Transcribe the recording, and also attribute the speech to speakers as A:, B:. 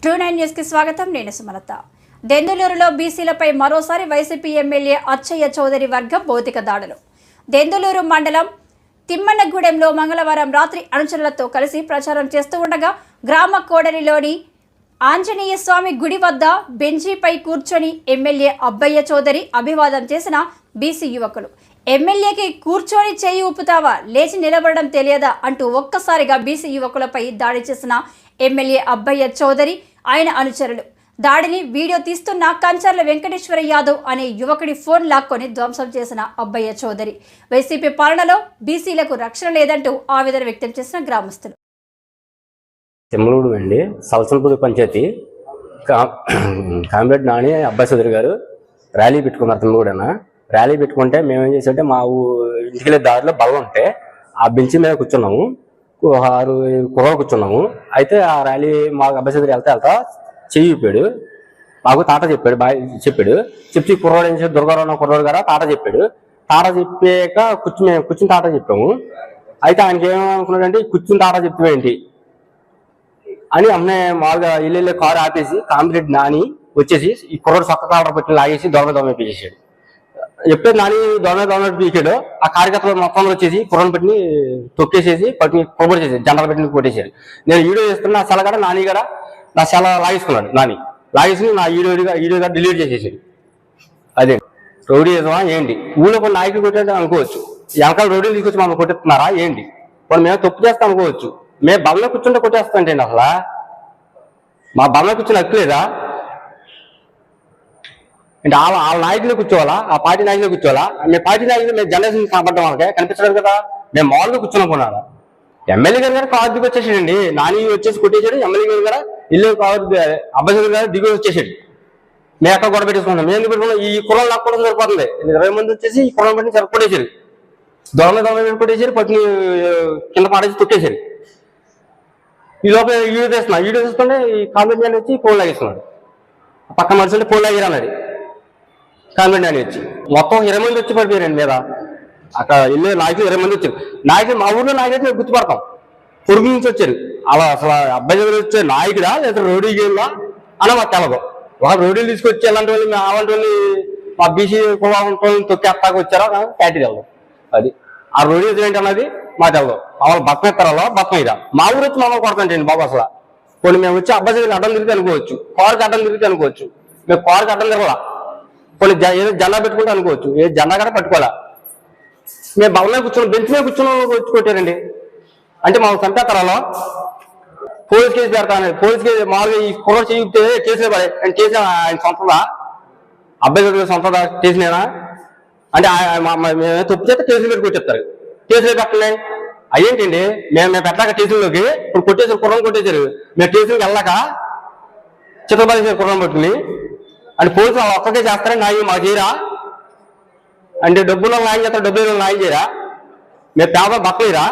A: ట్రూ9 news కి స్వాగతం. నేను సుమలత. దెందులూరులో బీసీలపై మరోసారి వైసీపీ ఎమ్మెల్యే అచ్చయ్య చౌదరి వర్గం భౌతిక దాడులు. దెందులూరు మండలం తిమ్మన్నగూడెంలో మంగళవారం రాత్రి అనుచరులతో కలిసి ప్రచారం చేస్తూ ఉండగా గ్రామ కోడలిలోని ఆంజనేయ స్వామి గుడి వద్ద బెంచీపై కూర్చొని ఎమ్మెల్యే అబ్బయ్య చౌదరి అభివాదం చేసిన బీసీ యువకులు ఎమ్మెల్యేకి కూర్చొని చేయి ఊపుతావా, లేచి నిలబడడం తెలియదా అంటూ ఒక్కసారిగా బీసీ యువకులపై దాడి చేసిన ఎమ్మెల్యే అబ్బయ్య చౌదరి ఆయన అనుచరులు. దాడిని వీడియో తీస్తున్న కంచర్ల వెంకటేశ్వర యాదవ్ అనే యువకుడి ఫోన్ లాక్కొని ధ్వంసం చేసిన అబ్బయ్య చౌదరి వైసీపీ పాలనలో బీసీలకు రక్షణ లేదంటూ ఆవేదన వ్యక్తం చేసిన గ్రామస్తులు.
B: తిమ్మలూరు అండి, సలసలపూడి పంచాయతీ కామ్రేడ్ నాని అబ్బాయి చౌదరి గారు ర్యాలీ పెట్టుకున్నారు. తిమ్మలూడన ర్యాలీ పెట్టుకుంటే మేమేం చేసామంటే మా ఇంటికి దారిలో బల్ల ఉంటే ఆ బెంచ్ మీద కూర్చున్నాము, 6 కుర్రలు కూర్చున్నాము. అయితే ఆ ర్యాలీ మాకు అబ్బాయి చౌదరి వెళ్తా చెయ్యి చెప్పాడు, మాకు తాట చెప్పాడు, బాగా చెప్పాడు. చెప్పి కుర్రోడు ఏం చేసి దుర్గారావు కుర్రోడు గారు తాట చెప్పాడు. తాట చెప్పాక కూర్చుని తాట చెప్పాము. అయితే ఆయనకి ఏమనుకున్నాడంటే కూర్చుని తాట చెప్తామేంటి అని అమ్మే మామూలుగా ఇల్లు కారు ఆపేసి కామ్రేడ్ నాని వచ్చేసి ఈ కుర్రోడు సొక్క కాలర్ పెట్టి లాగేసి దొంగ పీకేసాడు. ఎప్పుడైతే నాని దొంగ పీకాడో ఆ కార్యకర్తలు మొత్తంలో వచ్చేసి కుర్రను పెట్టి తొక్కేసేసి పట్టి కొబ్బరి చేసేది, జెండాలు పెట్టి కొట్టేసాడు. నేను వీడియో చేస్తున్నా, నా సెల కూడా నాని కూడా నా సెల లాగేసుకున్నాడు. నాని లాగేసుకుని నా వీడియో డిలీట్ చేసేసాడు. అదే రౌడీజమా ఏంటి? ఊళ్ళో కొన్ని నాయకులు కొట్టే అనుకోవచ్చు, వెనకాల రౌడీలు తీసుకొచ్చి మమ్మల్ని కొట్టేస్తున్నారా ఏంటి? కొన్ని మేము తప్పు చేస్తాం అనుకోవచ్చు, మేము బల్ల కూర్చుంటే కొట్టేస్తాంటే అసలు మా బల్ల కూర్చుని హక్కులేదా అంటే? వాళ్ళ నాయకులు కూర్చోవాలా, ఆ పార్టీ నాయకులు కూర్చోవాలా? మేము పార్టీ నాయకులు మేము జనరేషన్ కనపడడం వాళ్ళకే కనిపించలేదు కదా, మేము మామూలుగా కూర్చున్నాం. ఎమ్మెల్యే గారు కూడా కారు దిగి వచ్చేసాడండి. నాని వచ్చేసి కొట్టేశాడు. ఎమ్మెల్యే గారు కూడా ఇల్లు కారు అబ్బాయి గారు దిగి వచ్చేసాడు. మేము ఎక్కడ గొడవ పెట్టేసుకున్నాం, మేము ఎందుకు పెట్టుకున్నాం? ఈ కుర్రలు లాక్కోవడం సరిపోతుంది. 20 మంది వచ్చేసి ఈ కుర్రలు పట్టి కొట్టేశారు, దొంగ కొట్టేశారు, పట్టిని కింద పాడేసి తొక్కేశారు. ఈ లోపల వీడియో తీస్తుంటే ఈ కామెంట్ మ్యాన్ వచ్చి ఫోన్ లాగేస్తున్నాడు. పక్క మనుషులు ఫోన్ లాగారు అన్నది కామెంట్ మ్యాన్ వచ్చి. మొత్తం 20 మంది వచ్చి పడిపోయారండి మీద. అక్కడ ఇల్లు నాయకులు 20 మంది వచ్చారు. నాయకులు మా ఊళ్ళో నాయకులు గుర్తుపడతాం, పొరుగు నుంచి వచ్చారు. అలా అసలు అబ్బాయి దగ్గర వచ్చే నాయకుడా లేదా రోడీ గేమ్లా అలా మాకు తెలదు. ఒక రోడీలు తీసుకొచ్చి అలాంటి వాళ్ళు అలాంటి వాళ్ళు మా బీసీ తొక్కేస్తాకు వచ్చారో ప్యాటీ తెలదు. అది ఆ రోడీ ఏంటి అన్నది మా తెలదు. వాళ్ళు బతం ఎత్తారో బతం ఇదా మా ఊరు వచ్చి మమ్మల్ని కొడతాంటండి బాబు. అసలు కొన్ని మేము వచ్చి అబ్బాయి దగ్గర అడ్డం తిరిగితే అనుకోవచ్చు, కారుకి అడ్డం తిరిగితే అనుకోవచ్చు. మేము కారుకి అడ్డం తిరగలా, కొన్ని ఏదో జెండా పెట్టుకుంటే అనుకోవచ్చు, ఏ జెండా కూడా పట్టుకోవాలా. మేము బల్ల కూర్చున్నాం, బెంచ్ మీద కూర్చున్న వచ్చి కొట్టారండి. అంటే మాకు చంపేస్తారా? పోలీస్ కేసు పెడతాను, పోలీస్ కేసు మామూలుగా ఈ కుర్ర చేయితే కేసులే పడే. అండ్ కేసు ఆయన సొంతదా, అబ్బాయి గారి సొంతదా కేసునేనా అంటే? మేము తప్పు చేస్తే కేసులు పెట్టి కొట్టేస్తారు. కేసులు పెట్టలే అయ్యేంటండి? మేము పెట్టాక కేసుల్లోకి ఇప్పుడు కొట్టేసారు, కుర్రం కొట్టేశారు. మేము కేసులకు వెళ్ళాక చిత్రపరిచారు కుర్రం పట్టుకుని. అంటే పోలీసులు వాళ్ళు ఒక్కకే చేస్తారని నాయ మాకు చేయరా? అంటే డబ్బులో న్యాయం చేస్తారు, డబ్బులు న్యాయం చేయరా? మేము పేద బట్టలేరా?